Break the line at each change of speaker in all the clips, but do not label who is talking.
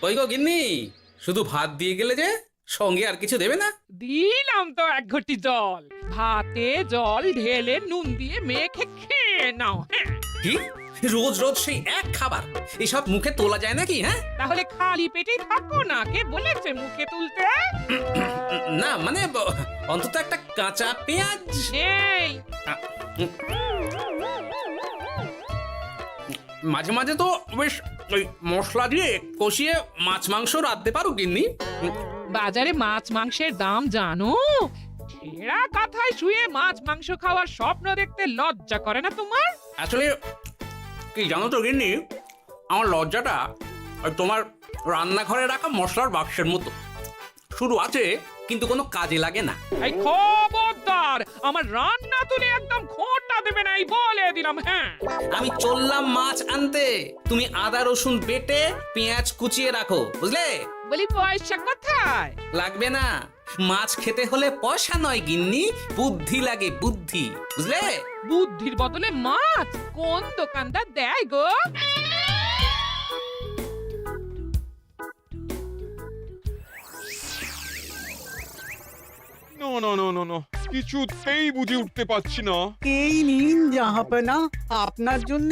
কই গো গিন্নি, শুধু ভাত দিয়ে গেলে যে, সঙ্গে আর কিছু দেবে না?
দিলাম তো এক ঘটি জল। ভাতে জল ঢেলে নুন দিয়ে মেখে খেয়ে নাও। হ্যাঁ,
কি রোজ রোজ সেই এক খাবার? এসব মুখে তোলা যায় নাকি? হ্যাঁ,
তাহলে খালি পেটেই থাকো না, কে বলেছে মুখে তুলতে?
না মানে অন্তত একটা কাঁচা পেঁয়াজ।
এই
মাঝে মাঝে তো বেশ ওই মশলা দিয়ে কষিয়ে মাছ মাংস রাঁধতে পারো গিন্নি।
বাজারে মাছ মাংসের দাম জানো? ছেঁড়া কাঁথায় শুয়ে মাছ মাংস খাওয়ার স্বপ্ন দেখতে লজ্জা করে না তোমার?
আসলে কি জানো তো গিন্নি, আমার লজ্জাটা ওই তোমার রান্নাঘরে রাখা মশলার বাক্সের মতো, শুধু আছে কিন্তু কোনো কাজে লাগে না।
এই খবরদার, আমার রান্না তুলে একদম খোঁটা দেবে না, এই বলে দিলাম। হ্যাঁ,
আমি চললাম মাছ আনতে, তুমি আদা রসুন বেটে পেঁয়াজ কুচিয়ে রাখো, বুঝলে?
বলি পয়সা কোথায়?
লাগবে না, মাছ খেতে হলে পয়সা নয় গিন্নি, বুদ্ধি লাগে, বুদ্ধি, বুঝলে?
বুদ্ধির বদলে মাছ কোন দোকানদার দেয় গো?
না না না না না, কিছুতেই বুঝে উঠতে পারছি না।
এই নিন জাহাপনা, আপনার জন্য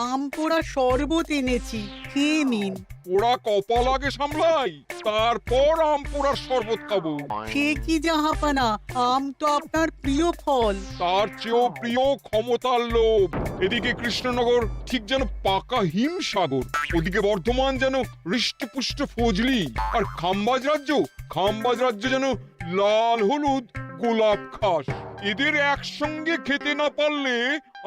আম পোড়া শরবত এনেছি, খেয়ে নিন।
ওরা কপাল আগে সামলাই, তারপর আম পোড়ার শরবত খাবো।
সে কি জাহাপনা, আম তো আপনার প্রিয় ফল।
তার চেয়েও প্রিয় ক্ষমতার লোভ। এদিকে কৃষ্ণনগর ঠিক যেন পাকা হিমসাগর, ওদিকে বর্ধমান যেন হৃষ্টপুষ্ট ফজলি, আর খাম্বাজ রাজ্য যেন লাল হলুদ গোলাপ ঘাস। এদের একসঙ্গে খেতে না পারলে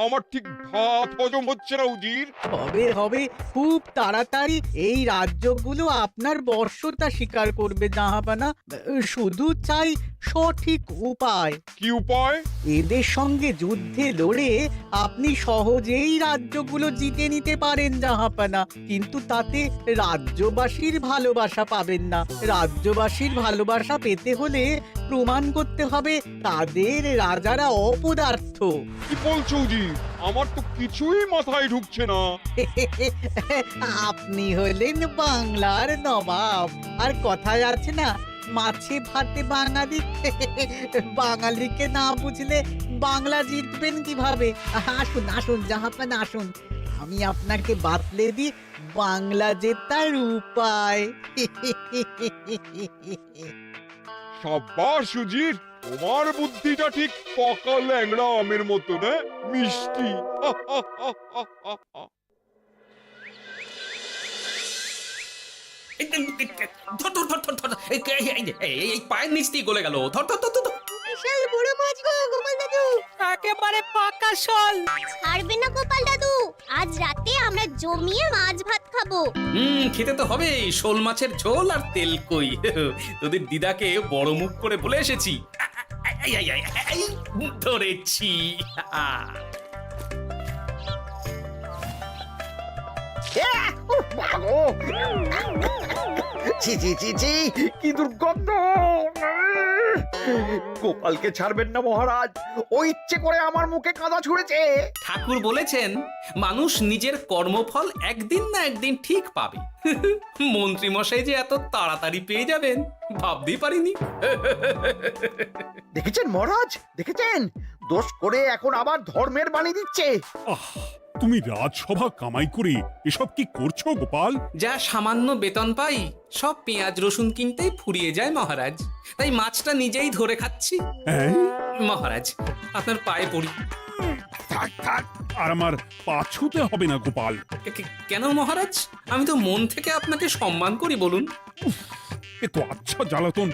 আমার ঠিক ভাত হজম হচ্ছে না উজির।
হবে হবে, খুব তাড়াতাড়ি এই রাজ্যগুলো আপনার বর্ষতা স্বীকার করবে জাহাপনা। শুধু চাই সঠিক উপায়।
কি উপায়?
এদের সঙ্গে যুদ্ধে লড়ে আপনি সহজেই রাজ্যগুলো জিতে নিতে পারেন জাহাপনা, কিন্তু তাতে রাজ্যবাসীর ভালোবাসা পাবেন না। রাজ্যবাসীর ভালোবাসা পেতে হলে প্রমাণ করতে হবে তাদের রাজারা অপদার্থ।
কি বলছো উজির? আমার তো কিছুই মাথায় ঢুকছে না।
আপনি হলেন বাংলার নবাব, আর কথায় আছে না, মাছে ভাতে বাঙালি। বাঙালিকে না বুঝলে বাংলা জিতবেন কিভাবে? আসুন আসুন জাহাপানা, আসুন, আমি আপনাকে বাতলে দিই বাংলা জেতার উপায়।
সাব্বাস সুজির, তোমার বুদ্ধিটা ঠিক পাকা ল্যাংড়া আমের মতো না, মিষ্টি।
ধর ধর ধর ধর ধর, এই পায়ের নিচ দিয়ে গলে গেল, ধর ধর ধর ধর।
বিশাল বড় মাছ গো গোপাল দাদু।
একেবারে পাকা শোল।
ছাড়বে না গোপাল দাদু, আজ রাতে আমরা জমিয়ে মাছ ভাত খাবো।
খেতে তো হবে শোল মাছের ঝোল আর তেল কই। তোদের দিদাকে বড় মুখ করে বলে এসেছি, এই, ধরেছি।
ছি ছি ছি ছি, কি দুর্গন্ধ! গোপালকে ছাড়বেন না মহারাজ, ও ইচ্ছে করে আমার মুখে কাদা ছুঁড়েছে।
ঠাকুর বলেছেন মানুষ নিজের কর্মফল একদিন না একদিন ঠিক পাবে। মন্ত্রী মশাই যে এত তাড়াতাড়ি পেয়ে যাবেন ভাবতেই পারিনি।
দেখেছেন মহারাজ, দেখেছেন? দোষ করে এখন আবার ধর্মের বাণী দিচ্ছে।
তুমি রাজসভা কামাই করে এসব কি করছো গোপাল?
যা সামান্য বেতন পাই সব পেঁয়াজ রসুন কিনতেই ফুরিয়ে যায় মহারাজ, তাই মাছটা নিজেই ধরে খাচ্ছি।
হ্যাঁ?
মহারাজ আপনার পায়ে পড়ি।
থাক থাক, আর আমার পা ছুঁতে হবে না গোপাল।
কেন মহারাজ? আমি তো মন থেকে আপনাকে সম্মান করি, বলুন।
এ তো আচ্ছা জ্বালাতন।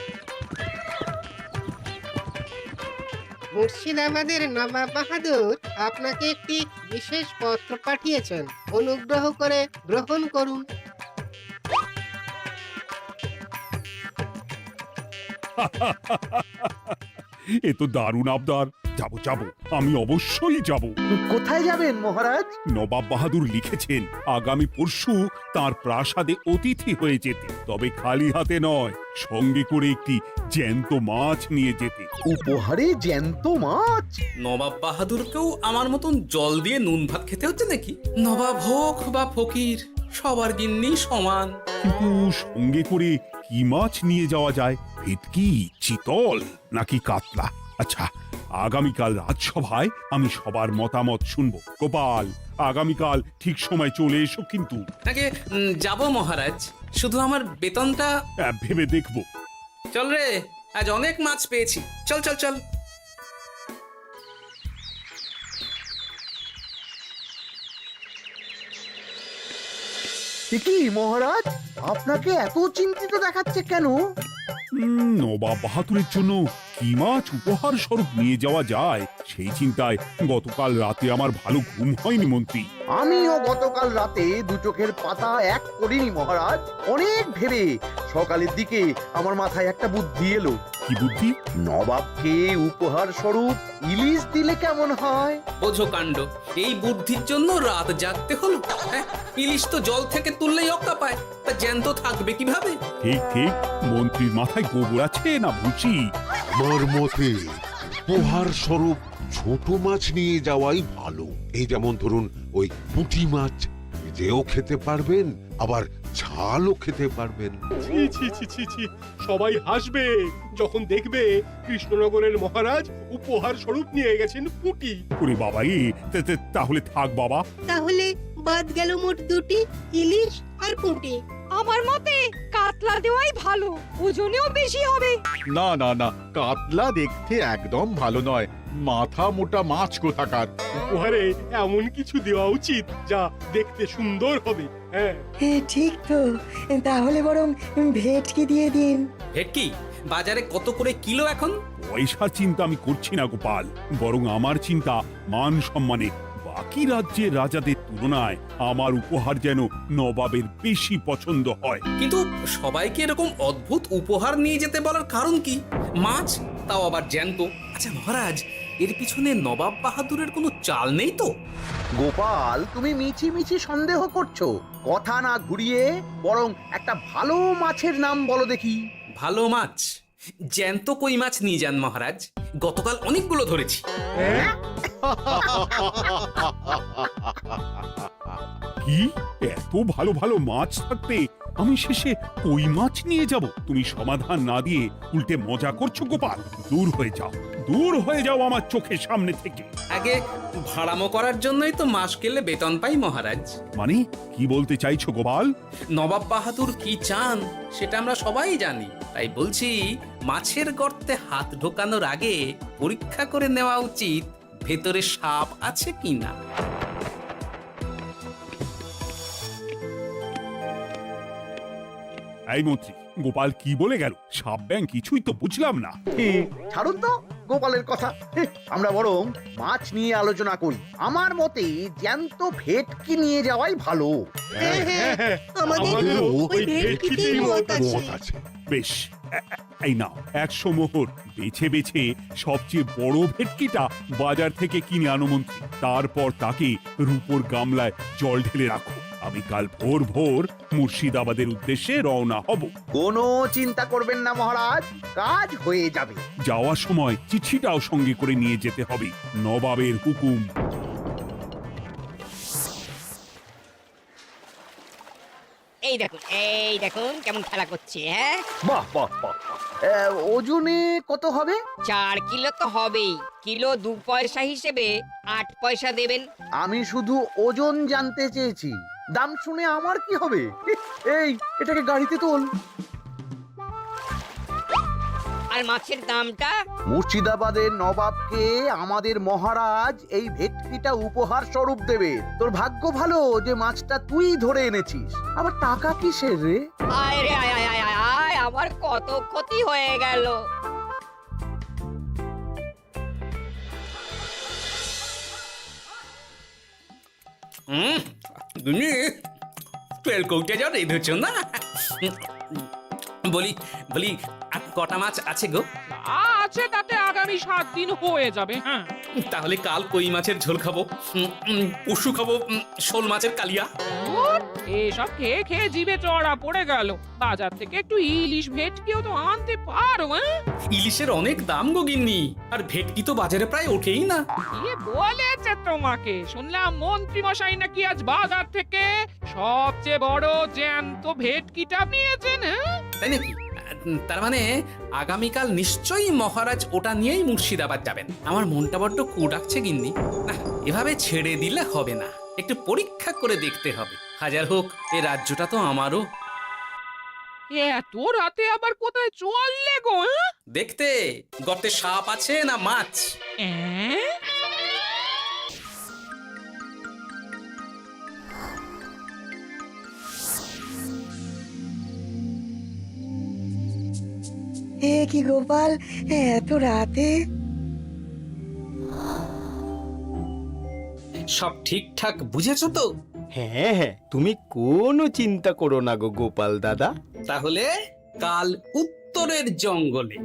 মুর্শিদাবাদের নবাব বাহাদুর আপনাকে একটি বিশেষ পত্র পাঠিয়েছেন, অনুগ্রহ করে গ্রহণ করুন।
এ তো দারুণ আবদার। যাবো যাবো, আমি অবশ্যই যাব।
কোথায় যাবেন মহারাজ?
নবাব বাহাদুর লিখেছেন আগামী পরশু তার প্রাসাদে অতিথি হয়ে যেতে, তবে খালি হাতে নয়, সঙ্গে করে একটি জ্যান্ত মাছ নিয়ে যেতে।
উপহারে জ্যান্ত মাছ?
নবাব বাহাদুরকেও আমার মতন জল দিয়ে নুন ভাত খেতে হচ্ছে নাকি? নবাব হোক বা ফকির, সবার গিন্নি সমান।
কিন্তু সঙ্গে করে কি মাছ নিয়ে যাওয়া যায়? ভেটকি, চিতল নাকি কাতলা? আচ্ছা, আগামীকাল রাজসভায় আমি সবার মতামত শুনবো। গোপাল, আগামীকাল ঠিক সময় চলে এসো কিন্তু।
আগে যাব মহারাজ, শুধু আমার বেতনটা।
ভেবে দেখবো।
চল রে, আজ অনেক মাছ পেয়েছি, চল চল চল।
কি মহারাজ, আপনাকে এত চিন্তিত দেখাচ্ছে কেন?
নবাব বাহাদুরের জন্য কি মাছ উপহার স্বরূপ নিয়ে যাওয়া যায় সেই চিন্তায় গতকাল রাতে আমার ভালো ঘুম হয়নি মন্ত্রী।
আমিও গতকাল রাতে দু চোখের পাতা এক করিনি মহারাজ। অনেক ভেবে সকালের দিকে আমার মাথায় একটা বুদ্ধি এলো।
কি বুদ্ধি?
নবাবকে উপহার স্বরূপ ইলিশ দিলে কেমন হয়?
বোঝো কাণ্ড, এই বুদ্ধির জন্য রাত জাগতে হলো। হ্যাঁ, ইলিশ তো জল থেকে তুললেই অক্কা পায়, তা জ্যান্ত থাকবে কিভাবে?
ঠিক ঠিক, মন্ত্রীর মাথায় গোবর আছে না বুঝি।
আমার মতে উপহার স্বরূপ ছোট মাছ নিয়ে যাওয়াই ভালো। এই যেমন ধরুন ওই পুঁটি মাছ, যেও খেতে পারবেন আবার ঝালও খেতে পারবেন।
ছি ছি ছি ছি ছি, সবাই হাসবে যখন দেখবে কৃষ্ণনগরের মহারাজ উপহার স্বরূপ নিয়ে গেছেন পুঁটি।
ওরে বাবা, তাহলে থাক বাবা।
তাহলে বাদ গেল মোট দুটি, ইলিশ আর পুঁটি।
আমার মতে কাতলা দেওয়াই ভালো, ওজনেও বেশি হবে।
না না না, কাতলা দেখতে একদম ভালো নয়, মাথা মোটা মাছ কোথাকার।
উপহারে এমন কিছু দেওয়া উচিত যা দেখতে সুন্দর হবে। হ্যাঁ,
ঠিক তো, তাহলে বরং ভেটকি দিয়ে দিন।
ভেটকি বাজারে কত করে কিলো এখন?
পয়সার চিন্তা আমি করছি না গোপাল, বরং আমার চিন্তা মান সম্মানে। বাকি রাজ্যের রাজাদের তুলনায় আমার উপহার যেন নবাবের বেশি পছন্দ হয়।
কিন্তু সবাইকে এরকম অদ্ভুত উপহার নিয়ে যেতে বলার কারণ কি? মাছ, তাও আবার জ্যান্ত। আচ্ছা মহারাজ, এর পিছনে নবাব বাহাদুরের কোনো চাল নেই তো?
গোপাল, তুমি মিছি মিছি সন্দেহ করছো। কথা না ঘুরিয়ে বরং একটা ভালো মাছের নাম বলো দেখি।
ভালো মাছ? জ্যান্ত কই মাছ নিয়ে যান মহারাজ, গতকাল অনেকগুলো ধরেছি।
কি, এত ভালো ভালো মাছ থাকতে আমি শেষে কই মাছ নিয়ে যাব? তুমি সমাধান না দিয়ে উল্টে মজা করছো গোপাল। দূর হয়ে যাও, দূর হয়ে যাও আমার চোখের সামনে থেকে।
আগে ভাড়ামো করার জন্যই তো মাস গেলে বেতন পাই মহারাজ।
মানে কি বলতে চাইছো গোপাল?
নবাব বাহাদুর কি চান সেটা আমরা সবাই জানি, তাই বলছি মাছের গর্তে হাত ঢোকানোর আগে পরীক্ষা করে নেওয়া উচিত ভেতরে সাপ আছে কিনা।
এই মন্ত্রী, গোপাল কি বলে গেল? সাপ ব্যাং কিছুই তো বুঝলাম না।
ছাড়ুন তো গোপালের কথা, আমরা বরং মাছ নিয়ে আলোচনা করি। আমার মতে জ্যান্ত ভেটকি নিয়ে যাওয়াই ভালো।
আমাদেরও ওই ভেটকিতেই মত
আছে।
বেশ, এই নাও 100 মোহর। বেছে বেছে সবচেয়ে বড় ভেটকিটা বাজার থেকে কিনে আনো মন্ত্রী। তারপর তাকে রূপোর গামলায় জল ঢেলে রাখো। আমি কাল ভোর ভোর মুর্শিদাবাদের উদ্দেশ্যে রওনা হব।
কোনো চিন্তা করবেন না মহারাজ, কাজ হয়ে যাবে।
যাওয়ার সময় চিঠিটাও সঙ্গে করে নিয়ে যেতে হবে। নবাবের হুকুম।
এই দেখুন কেমন খেলা করছে। হ্যাঁ,
বাহ বাহ বাহ। ওজনে কত হবে?
4 কিলো তো হবেই। কিলো 2 পয়সা হিসেবে 8 পয়সা দেবেন।
আমি শুধু ওজন জানতে চেয়েছি, দাম শুনে আমার কি হবে? এই, এটাকে গাড়িতে তোল।
আর মাছের দামটা?
মুর্শিদাবাদের নবাবকে আমাদের মহারাজ এই ভেটকিটা উপহার স্বরূপ দেবে। তোর ভাগ্য ভালো যে মাছটা তুই ধরে এনেছিস। আবার টাকা কিসের রে?
আয় রে আয় আয় আয় আয় আয়, আমার কত ক্ষতি হয়ে গেল।
তুমি তেল কৌটে যা রেঁধেছ না? বলি বলি কটা মাছ আছে গো?
আছে তাতে আগামী 7 দিন হয়ে যাবে। হ্যাঁ,
তাহলে কাল কই মাছের ঝোল খাবো, পশু খাবো, শোল মাছের কালিয়া।
ধুর, এসব খেয়ে খেয়ে জিভে চড়া পড়ে গেল। বাজার থেকে একটু ইলিশ ভেটকিও তো আনতে পারো। হ্যাঁ,
ইলিশের অনেক দাম গো গিন্নি, আর ভেটকি তো বাজারে প্রায় ওঠেই না।
কে বলেছে তোমাকে? শুনলাম মন্ত্রী মশাই নাকি আজ বাজার থেকে সবচেয়ে বড় জ্যান্ত ভেটকিটা নিয়েছেন। হ্যাঁ,
তাই নাকি? তার মানে আগামীকাল নিশ্চয়ই মহারাজ ওটা নিয়েই মুর্শিদাবাদ যাবেন। আমার মনটা বড্ড কু ডাকছে গিন্নি। না, এভাবে ছেড়ে দিলে হবে না, একটু পরীক্ষা করে দেখতে হবে। হাজার হোক, এ রাজ্যটা তো আমারও।
এত রাতে আবার কোথায় চললে গো? হ্যাঁ?
দেখতে গর্তে সাপ আছে না মাছ।
অ্যাঁ?
এ কি গোপাল, এত রাতে?
সব ঠিকঠাক বুঝেছো তো?
হ্যাঁ হ্যাঁ, তুমি কোনো চিন্তা করো না গো গোপাল দাদা।
তাহলে কাল উত্তরের জঙ্গলে।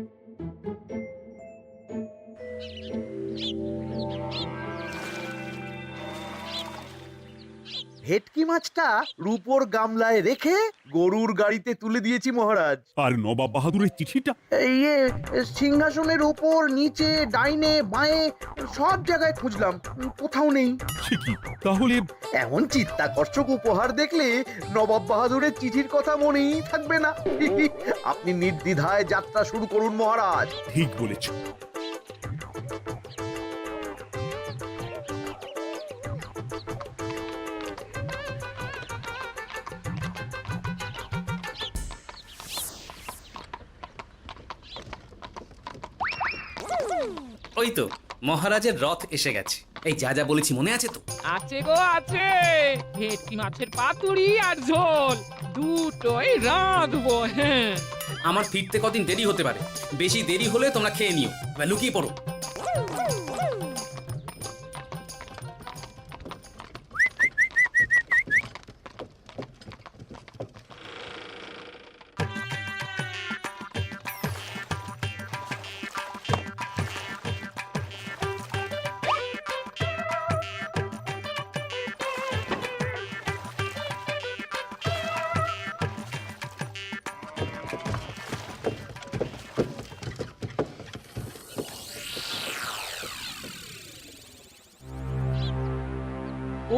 ভেটকি মাছটা রূপোর গামলায় রেখে গরুর গাড়িতে তুলে দিয়েছি মহারাজ।
আর নবাব বাহাদুরের চিঠিটা?
ইয়ে, সিংহাসনের ওপর, নিচে, ডাইনে, বাঁয়ে সব জায়গায় খুঁজলাম, কোথাও নেই।
সে কি তাহলে?
এমন চিত্তাকর্ষক উপহার দেখলে নবাব বাহাদুরের চিঠির কথা মনেই থাকবে না। আপনি নির্দ্বিধায় যাত্রা শুরু করুন মহারাজ।
ঠিক বলেছ।
ওই তো মহারাজের রথ এসে গেছে। এই যা যা বলেছি মনে আছে তো?
আছে গো আছে। ভেটকি মাছের পাতুরি আর ঝোল দুটোই রাঁধবো। হ্যাঁ,
আমার ফিরতে কদিন দেরি হতে পারে, বেশি দেরি হলে তোমরা খেয়ে নিও, এবার লুকিয়ে পড়ো।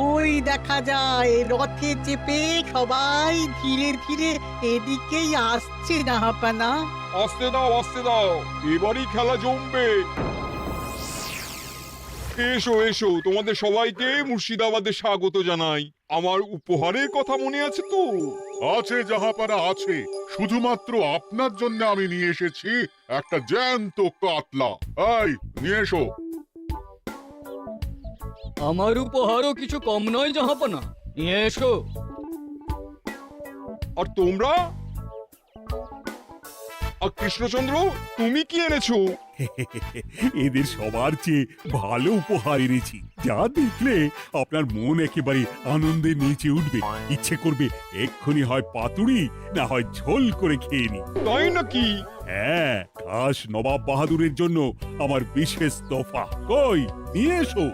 ওই দেখা যায় রথে চেপে সবাই ধীরে ধীরে এদিকেই আসছে জাহাপানা।
আসতে দাও, আসতে দাও, এবারই খেলা জমবে। এসো এসো, তোমাদের সবাইকে মুর্শিদাবাদে স্বাগত জানাই। আমার উপহারের কথা মনে আছে তো?
আছে জাহাপানা আছে, শুধুমাত্র আপনার জন্য আমি নিয়ে এসেছি একটা জ্যান্ত কাতলা। এই নিয়ে এসো।
আমার উপহারও কিছু কম নয় জাহাপানা, নিয়ে এসো।
আর তোমরা? আর কৃষ্ণচন্দ্র, তুমি কি এনেছো?
এদের সবার চেয়ে ভালো উপহার এনেছি, যা দেখলে আপনার মন একেবারে আনন্দে নেচে উঠবে। ইচ্ছে করবে এক্ষুনি হয় পাতুরি না হয় ঝোল করে খেয়ে নি।
তাই নাকি?
হ্যাঁ, খাস নবাব বাহাদুরের জন্য আমার বিশেষ তোফা। কই, নিয়ে এসো।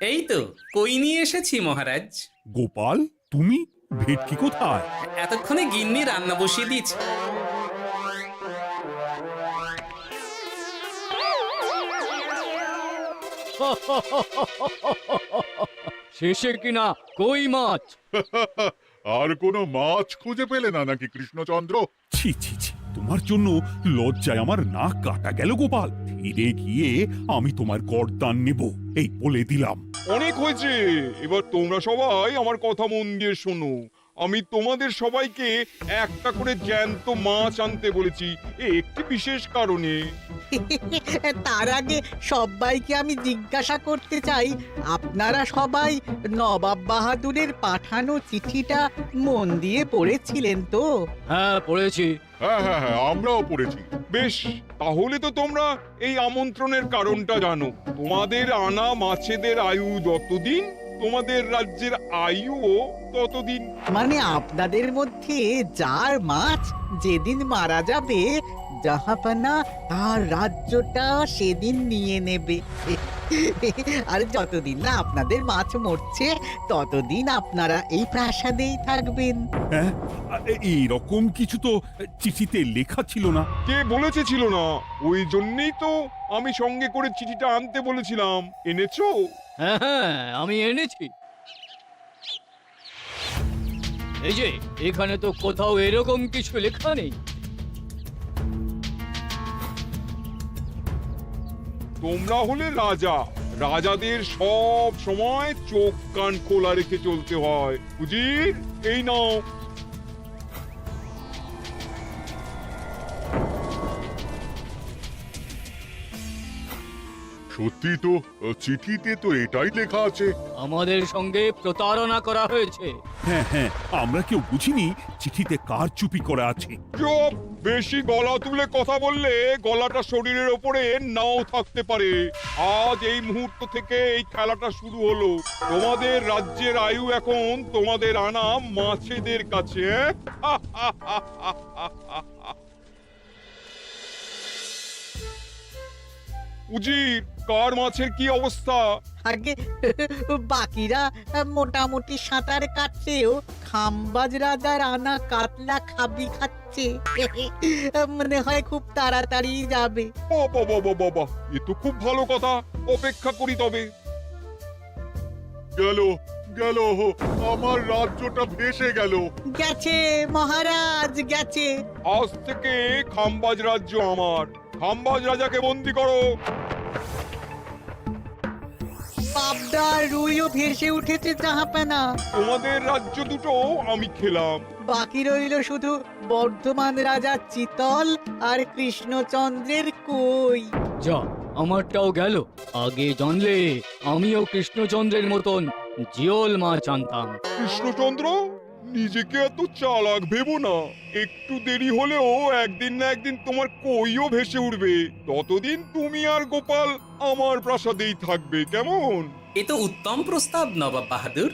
এই তো কই নিয়ে এসেছি মহারাজ।
গোপাল, তুমি? ভেটকি কোথায়?
এতক্ষণে গিন্নি রান্না বসিয়ে দিয়েছে।
শেষে কিনা কই মাছ?
আর কোনো মাছ খুঁজে পেলে না নাকি কৃষ্ণচন্দ্র?
ছি ছি ছি, তোমার জন্য লজ্জায় আমার নাক কাটা গেল গোপাল। ফিরে গিয়ে আমি তোমার গর্দান নেব, এই বলে দিলাম।
অনেক হয়েছে, এবার তোমরা সবাই আমার কথা মন দিয়ে শোনো। আমি তোমাদের সবাইকে একটা করে জ্যান্ত মাছ আনতে বলেছি, একটি বিশেষ কারণে।
তার আগে সবাইকে আমি জিজ্ঞাসা করতে চাই, আপনারা সবাই নবাব বাহাদুরের পাঠানো চিঠিটা মন দিয়ে পড়েছিলেন তো?
হ্যাঁ পড়েছি।
হ্যাঁ হ্যাঁ হ্যাঁ, আমরাও পড়েছি।
বেশ, তাহলে তো তোমরা এই আমন্ত্রণের কারণটা জানো। তোমাদের আনা মাছেদের আয়ু যতদিন তোমাদের রাজ্যের আয়ুও ততদিন।
মানে আপনাদের মধ্যে যার মাছ যেদিন মারা যাবে জাহাপানা তার রাজ্যটা সেদিন নিয়ে নেবে। আর যতদিন না আপনাদের মাছ মরছে ততদিন আপনারা এই প্রাসাদেই থাকবেন।
হ্যাঁ, এইরকম কিছু তো চিঠিতে লেখা ছিল না।
কে বলেছে ছিল না? ওই জন্যই তো আমি সঙ্গে করে চিঠিটা আনতে বলেছিলাম। এনেছো?
হ্যাঁ হ্যাঁ, আমি এনেছি। এই যে এখানে তো কোথাও এরকম কিছু লেখা নেই।
তোমরা হলে রাজা, রাজাদের সব সময় চোখ কান খোলা রেখে চলতে হয়। উজির, এই নাও।
সত্যি তো, চিঠিতে তো এটাই লেখা আছে।
আমাদের সঙ্গে প্রতারণা করা হয়েছে।
হ্যাঁ হ্যাঁ, আমরা কেউ বুঝিনি চিঠিতে কার চুপি করা আছে।
চুপ! বেশি গলা তুলে কথা বললে গলাটা শরীরের ওপরে নাও থাকতে পারে। আজ এই মুহূর্ত থেকে এই খেলাটা শুরু হলো। তোমাদের রাজ্যের আয়ু এখন তোমাদের আনা মাছেদের কাছে। উজির, কার মাছের কি অবস্থা?
আগে বাকিরা মোটামুটি সাঁতার কাটছেও, খাম্বাজ রাজার আনা কাতলা খাবি খাচ্ছে। মনে হয় খুব তাড়াতাড়ি যাবে।
বাবা বাবা বাবা, এ তো খুব ভালো কথা। অপেক্ষা করি তবে।
গেল গেল, আমার রাজ্যটা ভেসে গেল।
গেছে মহারাজ, গেছে।
আজ থেকে খাম্বাজ রাজ্য আমার। খাম্বাজ রাজাকে বন্দি করো।
পাবদার রুইও ভেসে উঠেছে জাহাপানা।
তোমাদের রাজ্য দুটো আমি খেলাম।
বাকি রইল শুধু বর্ধমান রাজা চিতল আর কৃষ্ণচন্দ্রের কই।
যা, আমারটাও গেল। আগে জানলে আমিও কৃষ্ণচন্দ্রের মতন জিওল মাছ আনতাম।
কৃষ্ণচন্দ্র, নিজেকে এত চালাক ভেবো না। একটু দেরি হলেও একদিন না একদিন তোমার কইও ভেসে উঠবে। ততদিন তুমি আর গোপাল আমার প্রাসাদেই থাকবে, কেমন?
এ তো উত্তম প্রস্তাব নবাব বাহাদুর।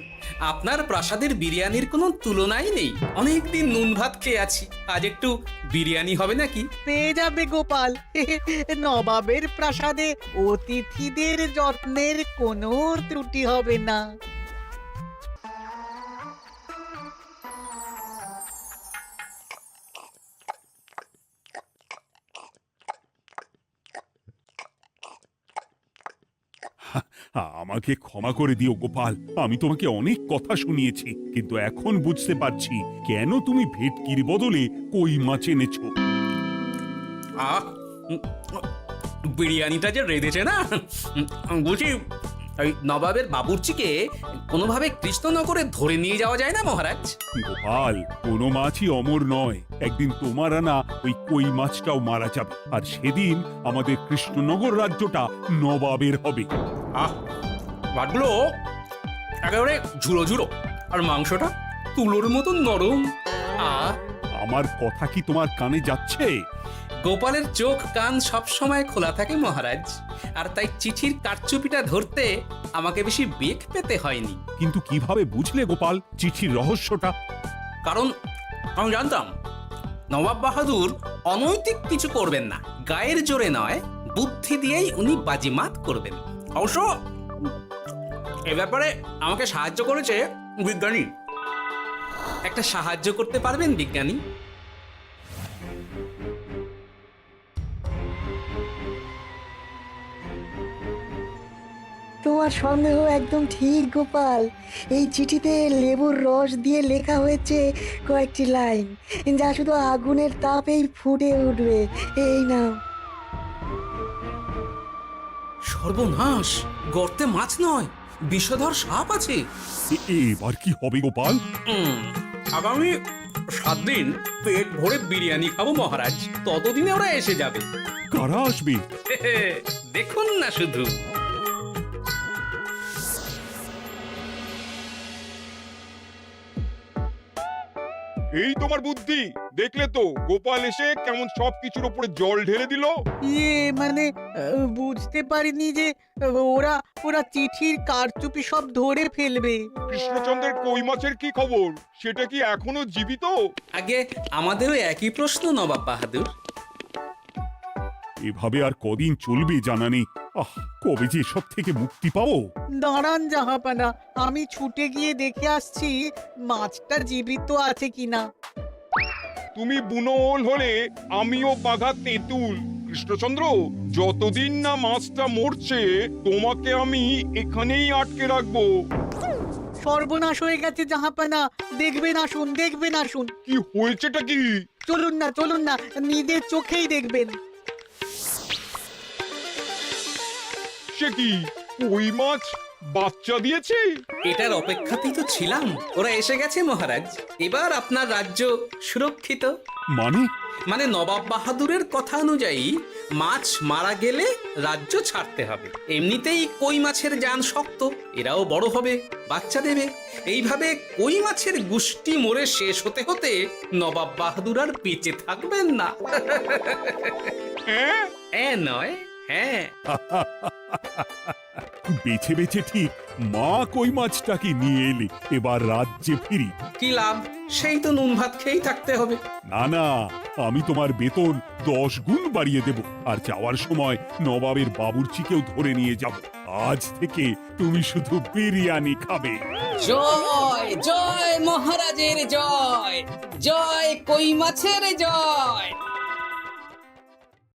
আপনার প্রাসাদের বিরিয়ানির কোনো তুলনাই নেই। অনেকদিন নুন ভাত খেয়ে আছি, আজ একটু বিরিয়ানি হবে নাকি?
পেয়ে যাবে গোপাল। নবাবের প্রাসাদে অতিথিদের যত্নের কোনো ত্রুটি হবে না।
আমাকে ক্ষমা করে দিও গোপাল, আমি তোমাকে অনেক কথা শুনিয়েছি, কিন্তু এখন বুঝতে পারছি কেন তুমি ভেটকির বদলে কই মাছ এনেছো।
আহ, বিরিয়ানিটা যে রেঁধেছে না, বুঝি এই নবাবের বাবুর্চিকে কোনোভাবে কৃষ্ণনগরে ধরে নিয়ে যাওয়া যায় না মহারাজ?
গোপাল, কোনো মাছই অমর নয়। একদিন তোমার আনা ওই কই মাছটাও মারা যাবে, আর সেদিন আমাদের কৃষ্ণনগর রাজ্যটা নবাবের হবে।
আহ, ভাতগুলো একেবারে ঝুড়ো ঝুড়ো, আর মাংসটা তুলোর মতন নরম।
আমার কথা কি তোমার কানে যাচ্ছে?
গোপালের চোখ কান সব সময় খোলা থাকে মহারাজ, আর তাই চিঠির কারচুপিটা ধরতে আমাকে বেশি বেগ পেতে হয়নি।
কিন্তু কিভাবে বুঝলে গোপাল চিঠির রহস্যটা?
কারণ আমি জানতাম নবাব বাহাদুর অনৈতিক কিছু করবেন না। গায়ের জোরে নয়, বুদ্ধি দিয়েই উনি বাজিমাত করবেন। অবশ্য এ ব্যাপারে আমাকে সাহায্য করেছে বিজ্ঞানী। একটা সাহায্য করতে পারবেন বিজ্ঞানী?
তোমার সন্দেহ একদম ঠিক গোপাল। এই চিঠিতে লেবুর রস দিয়ে লেখা হয়েছে কয়েকটি লাইন, যা শুধু আগুনের তাপেই ফুটে উঠবে। এই নাও।
সর্বনাশ! গর্তে মাছ নয়, বিষধর সাপ আছে।
এবার কি হবে গোপাল?
আগামী 7 দিন পেট ভরে বিরিয়ানি খাবো মহারাজ। ততদিনে ওরা এসে যাবে।
কারা আসবে?
দেখুন না শুধু।
এই তোমার বুদ্ধি? দেখলে তো গোপাল এসে কেমন সবকিছুর উপরে জল ঢেলে দিল।
মানে বুঝতে পারিনি যে ওরা ওরা চিঠির কারচুপি সব ধরে ফেলবে।
কৃষ্ণচন্দ্রের কই মাছের কি খবর? সেটা কি এখনো জীবিত?
আগে আমাদেরও একই প্রশ্ন নবাব বাহাদুর।
এভাবে আর কদিন চলবে জানা নেই। কবে যে সব থেকে মুক্তি পাবো।
দাঁড়ান জাহাপানা, আমি ছুটে গিয়ে দেখে আসছি মাছটা জীবিত আছে কিনা।
তুমি বুনোল হলে আমিও বাঘা তেঁতুল। কৃষ্ণচন্দ্র, যতদিন না মাছটা মরছে তোমাকে আমি এখানেই আটকে রাখবো।
সর্বনাশ হয়ে গেছে জাহাপানা, দেখবেন আসুন, দেখবেন আসুন।
কি হয়েছেটা কি?
চলুন না, নিজের চোখেই দেখবেন।
সে কি, কই মাছ বাচ্চা দিয়েছে?
এটার অপেক্ষাতেই তো ছিলাম। ওরা এসে গেছে মহারাজ। এবার আপনার রাজ্য সুরক্ষিত।
মানে
নবাব বাহাদুরের কথা অনুযায়ী মাছ মারা গেলে রাজ্য ছাড়তে হবে। এমনিতেই কই মাছের জান শক্ত, এরাও বড় হবে, বাচ্চা দেবে। এইভাবে কই মাছের গুষ্টি মরে শেষ হতে হতে নবাব বাহাদুর আর বেঁচে থাকবেন না। হ্যাঁ নয়, হ্যাঁ।
বেছে বেছে ঠিক মা কই মাছটাকে নিয়ে এলে। এবার রাজ্যে ফিরি।
কি লাভ? সেই তো নুন ভাত খেয়েই থাকতে হবে।
না, আমি তোমার বেতন 10 গুণ বাড়িয়ে দেব। আর যাওয়ার সময় নবাবের বাবুর্চিকেও ধরে নিয়ে যাব। আজ থেকে তুমি শুধু বিরিয়ানি খাবে।
জয় জয় মহারাজের জয়, জয় কই মাছের জয়।